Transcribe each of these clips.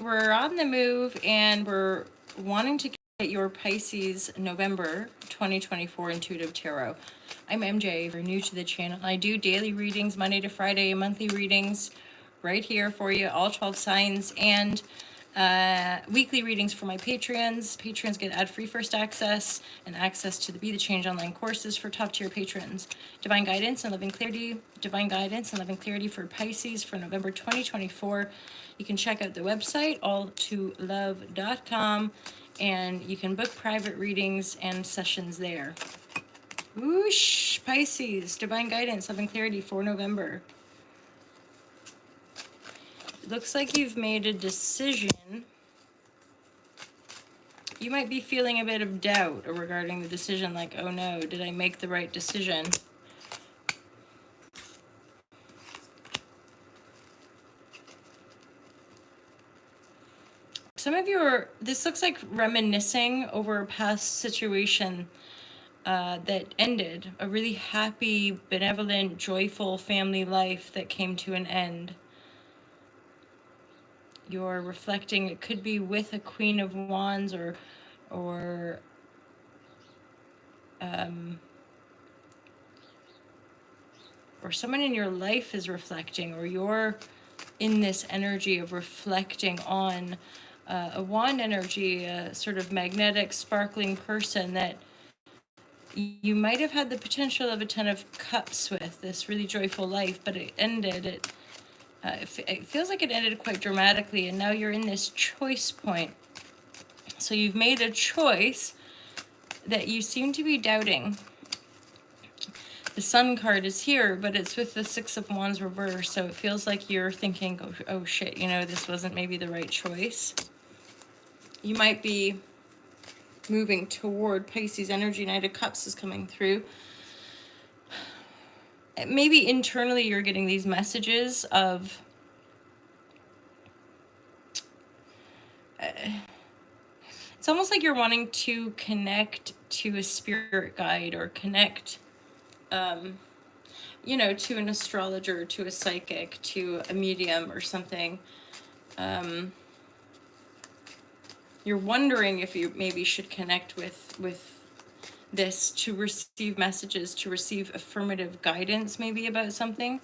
we're on the move and we're wanting to get your Pisces November 2024 Intuitive Tarot. I'm MJ. If you're new to the channel, I do daily readings Monday to Friday, monthly readings right here for you, all 12 signs, and weekly readings for my Patreons. Patrons get ad-free first access and access to the Be the Change online courses for top-tier patrons. Divine guidance and loving clarity. Divine guidance and loving clarity for Pisces for November 2024. You can check out the website, alltolove.com, and you can book private readings and sessions there. Whoosh, Pisces, divine guidance, loving clarity for November. It looks like you've made a decision. You might be feeling a bit of doubt regarding the decision, like, oh no, did I make the right decision? Some of you are, this looks like reminiscing over a past situation that ended, a really happy, benevolent, joyful family life that came to an end. You're reflecting, it could be with a Queen of Wands or someone in your life is reflecting, or you're in this energy of reflecting on a wand energy, a sort of magnetic, sparkling person that you might have had the potential of a 10 of Cups with, this really joyful life, but it ended. It feels like it ended quite dramatically, and now you're in this choice point. So you've made a choice that you seem to be doubting. The Sun card is here, but it's with the Six of Wands reverse, so it feels like you're thinking, oh shit, you know, this wasn't maybe the right choice. You might be moving toward Pisces energy. Knight of Cups is coming through. Maybe internally you're getting these messages of it's almost like you're wanting to connect to a spirit guide or connect you know, to an astrologer, to a psychic, to a medium or something. You're wondering if you maybe should connect with this to receive messages, to receive affirmative guidance maybe about something.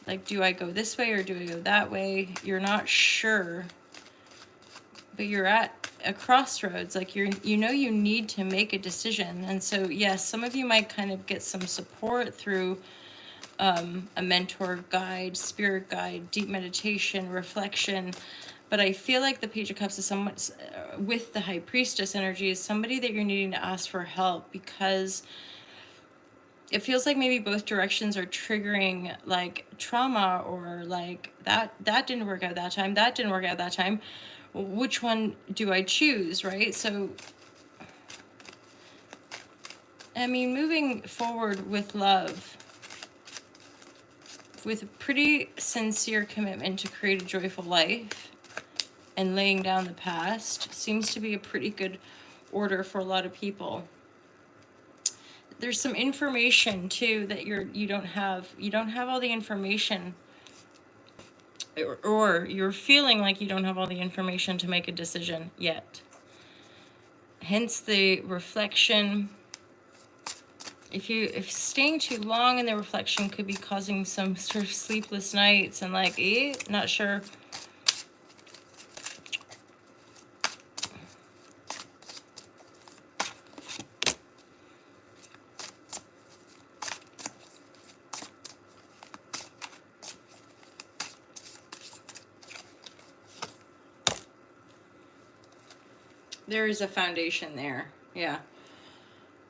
Like, do I go this way or do I go that way? You're not sure, but you're at a crossroads. Like, you know you need to make a decision. And so, yes, some of you might kind of get some support through a mentor guide, spirit guide, deep meditation, reflection. But I feel like the Page of Cups is somewhat, with the High Priestess energy, is somebody that you're needing to ask for help, because it feels like maybe both directions are triggering like trauma, or like that didn't work out that time, that didn't work out that time. Which one do I choose, right? So, I mean, moving forward with love, with a pretty sincere commitment to create a joyful life and laying down the past, seems to be a pretty good order for a lot of people. There's some information too that you don't have all the information, or you're feeling like you don't have all the information to make a decision yet. Hence the reflection. If staying too long in the reflection could be causing some sort of sleepless nights and like, not sure. There is a foundation there. Yeah.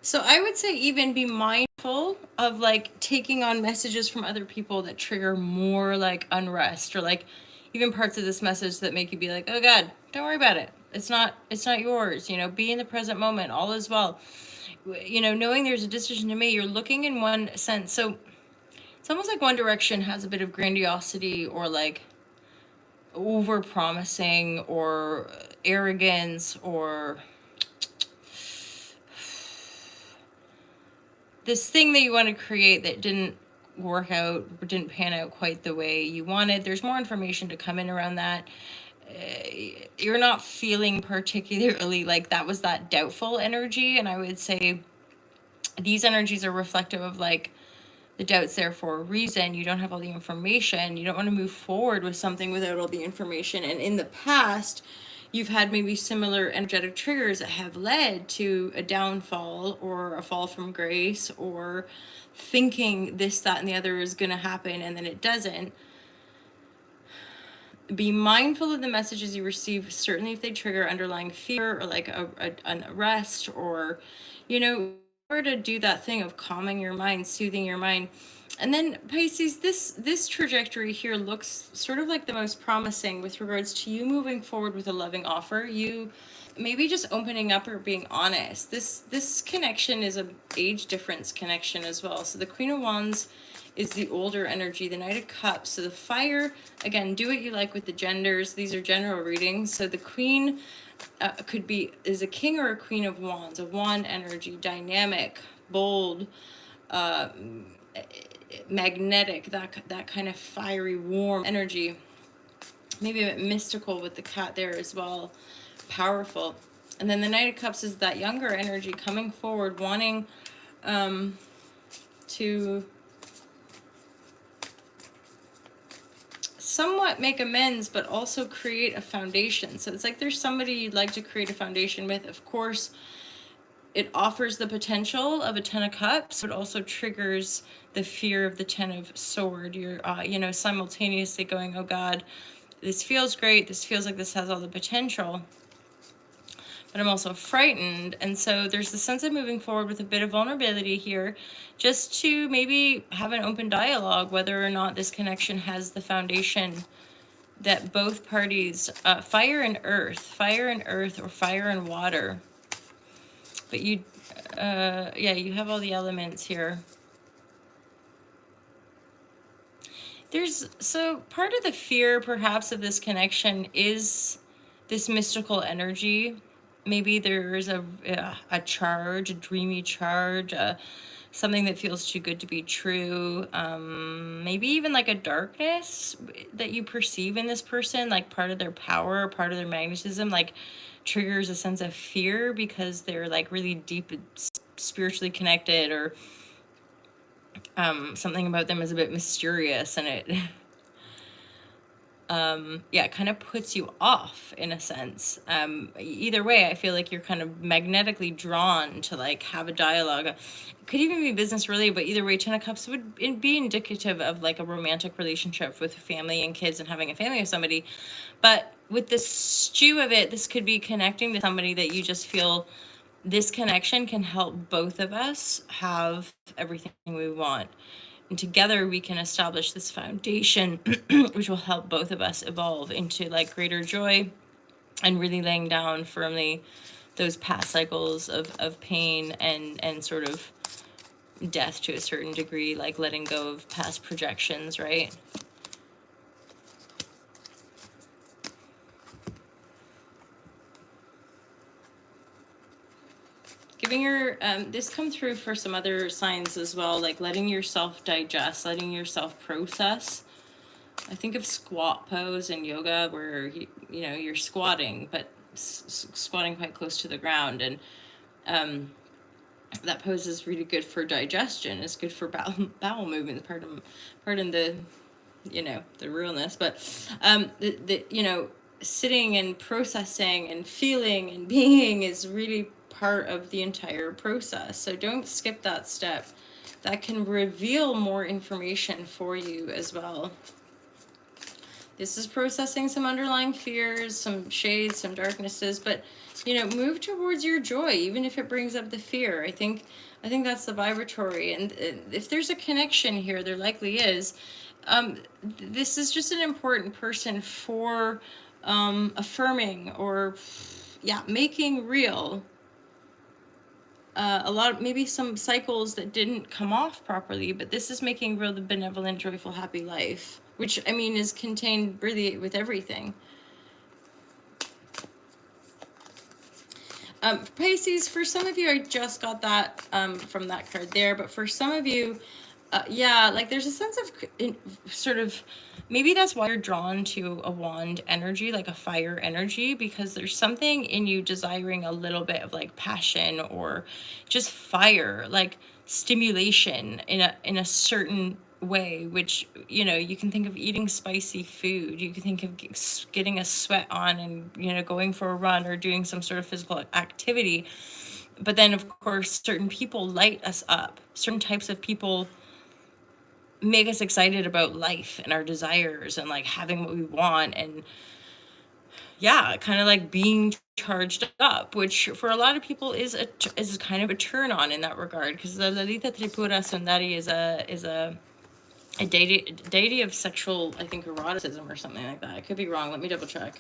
So I would say even be mindful of like taking on messages from other people that trigger more like unrest, or like even parts of this message that make you be like, oh God, don't worry about it. It's not yours. You know, be in the present moment. All is well. You know, knowing there's a decision to make, you're looking in one sense. So it's almost like one direction has a bit of grandiosity, or like over promising, or arrogance, or this thing that you want to create that didn't work out, or didn't pan out quite the way you wanted. There's more information to come in around that. you're not feeling particularly like that was that doubtful energy. And I would say these energies are reflective of like the doubt's there for a reason. You don't have all the information. You don't want to move forward with something without all the information. And in the past, you've had maybe similar energetic triggers that have led to a downfall or a fall from grace, or thinking this, that, and the other is going to happen and then it doesn't. Be mindful of the messages you receive, certainly if they trigger underlying fear or like an arrest, or, you know, or to do that thing of calming your mind, soothing your mind. And then Pisces, this trajectory here looks sort of like the most promising with regards to you moving forward with a loving offer. You maybe just opening up or being honest. This connection is a age difference connection as well. So the Queen of Wands is the older energy, the Knight of Cups. So the fire, again, do what you like with the genders. These are general readings. So the Queen is a king or a queen of wands, a wand energy, dynamic, bold, magnetic, that kind of fiery, warm energy. Maybe a bit mystical with the cat there as well, powerful. And then the Knight of Cups is that younger energy coming forward, wanting to somewhat make amends, but also create a foundation. So it's like there's somebody you'd like to create a foundation with. Of course, it offers the potential of a 10 of Cups, but also triggers the fear of the 10 of Sword. You're, simultaneously going, oh God, this feels great. This feels like this has all the potential, but I'm also frightened. And so there's the sense of moving forward with a bit of vulnerability here, just to maybe have an open dialogue, whether or not this connection has the foundation that both parties, fire and earth, or fire and water. But you have all the elements here. So part of the fear perhaps of this connection is this mystical energy. Maybe there's a charge, a dreamy charge, something that feels too good to be true. Maybe even like a darkness that you perceive in this person, like part of their power, part of their magnetism, like triggers a sense of fear because they're like really deep spiritually connected, or something about them is a bit mysterious, and it kind of puts you off in a sense. Either way, I feel like you're kind of magnetically drawn to like have a dialogue. It could even be business related, but either way, 10 of Cups would be indicative of like a romantic relationship with family and kids and having a family with somebody. But with the stew of it, this could be connecting to somebody that you just feel this connection can help both of us have everything we want. And together we can establish this foundation, which will help both of us evolve into like greater joy and really laying down firmly those past cycles of pain and sort of death to a certain degree, like letting go of past projections, right? Giving your, this come through for some other signs as well, like letting yourself digest, letting yourself process. I think of squat pose in yoga where, you're squatting, but squatting quite close to the ground. And that pose is really good for digestion. It's good for bowel movement. Pardon the, the realness, but sitting and processing and feeling and being is really part of the entire process. So don't skip that step. That can reveal more information for you as well. This is processing some underlying fears, some shades, some darknesses, but move towards your joy, even if it brings up the fear. I think that's the vibratory. And if there's a connection here, there likely is. This is just an important person for affirming or making real a lot of maybe some cycles that didn't come off properly, but this is making real the benevolent, joyful, happy life, which I mean is contained really with everything. Pisces, for some of you, I just got that from that card there, but for some of you, Yeah, like there's a sense of sort of, maybe that's why you're drawn to a wand energy, like a fire energy, because there's something in you desiring a little bit of like passion or just fire, like stimulation in a certain way, which, you know, you can think of eating spicy food, you can think of getting a sweat on and, you know, going for a run or doing some sort of physical activity. But then of course certain people light us up, certain types of people make us excited about life and our desires and like having what we want, and yeah, kind of like being charged up, which for a lot of people is kind of a turn on in that regard, because the Lalita Tripura Sundari is a deity of sexual, I think, eroticism or something like that. I could be wrong, let me double check.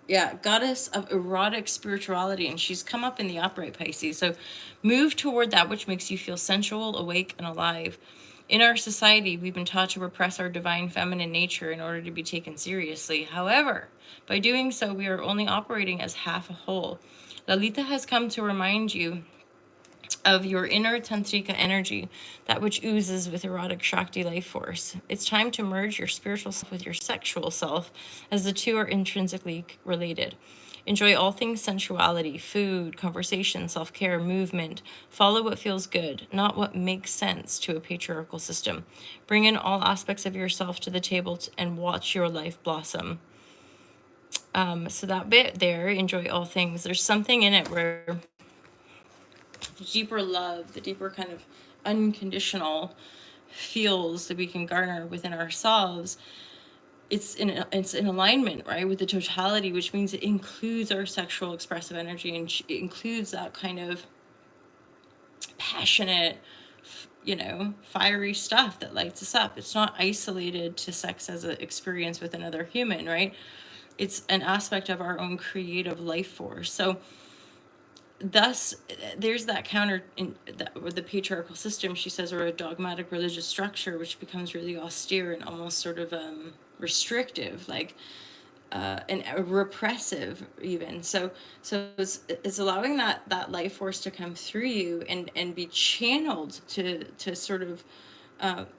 Yeah, goddess of erotic spirituality, and she's come up in the upright, Pisces. So move toward that which makes you feel sensual, awake, and alive. In our society, we've been taught to repress our divine feminine nature in order to be taken seriously. However, by doing so, we are only operating as half a whole. Lalita has come to remind you of your inner tantrika energy, that which oozes with erotic Shakti life force. It's time to merge your spiritual self with your sexual self, as the two are intrinsically related. Enjoy all things sensuality, food, conversation, self-care, movement. Follow what feels good, not what makes sense to a patriarchal system. Bring in all aspects of yourself to the table and watch your life blossom. So that bit there, enjoy all things, there's something in it where the deeper love, the deeper kind of unconditional feels that we can garner within ourselves, it's in alignment, right, with the totality, which means it includes our sexual expressive energy, and it includes that kind of passionate, you know, fiery stuff that lights us up. It's not isolated to sex as an experience with another human, right? It's an aspect of our own creative life force. So thus there's that counter in that with the patriarchal system, she says, or a dogmatic religious structure, which becomes really austere and almost sort of restrictive, like and repressive even. So it's allowing that life force to come through you and be channeled to sort of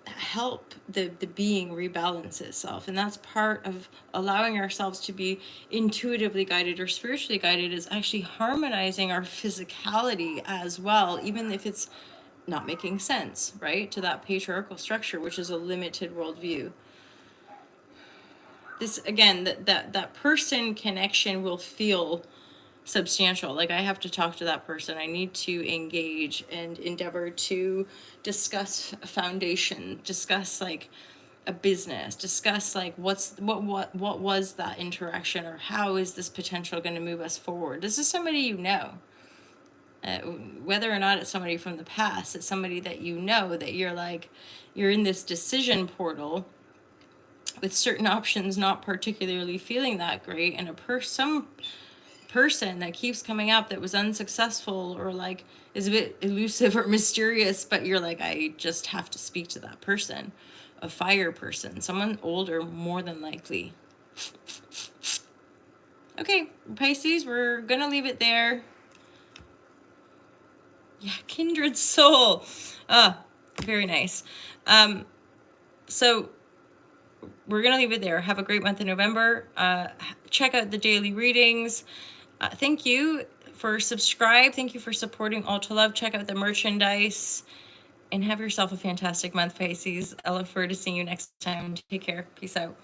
help the being rebalance itself. And that's part of allowing ourselves to be intuitively guided or spiritually guided, is actually harmonizing our physicality as well, even if it's not making sense, right, to that patriarchal structure, which is a limited worldview. This again, that person connection will feel substantial. Like I have to talk to that person, I need to engage and endeavor to discuss a foundation, discuss like a business, discuss like what was that interaction, or how is this potential going to move us forward. This is somebody you know, whether or not it's somebody from the past, it's somebody that you know, that you're like, you're in this decision portal with certain options not particularly feeling that great, and some person that keeps coming up that was unsuccessful or like is a bit elusive or mysterious, but you're like, I just have to speak to that person. A fire person, someone older, more than likely. Okay, Pisces, we're gonna leave it there. Yeah, kindred soul. Very nice. So we're gonna leave it there. Have a great month of November. Check out the daily readings. Thank you for subscribe. Thank you for supporting All to Love. Check out the merchandise and have yourself a fantastic month, Pisces. I look forward to seeing you next time. Take care. Peace out.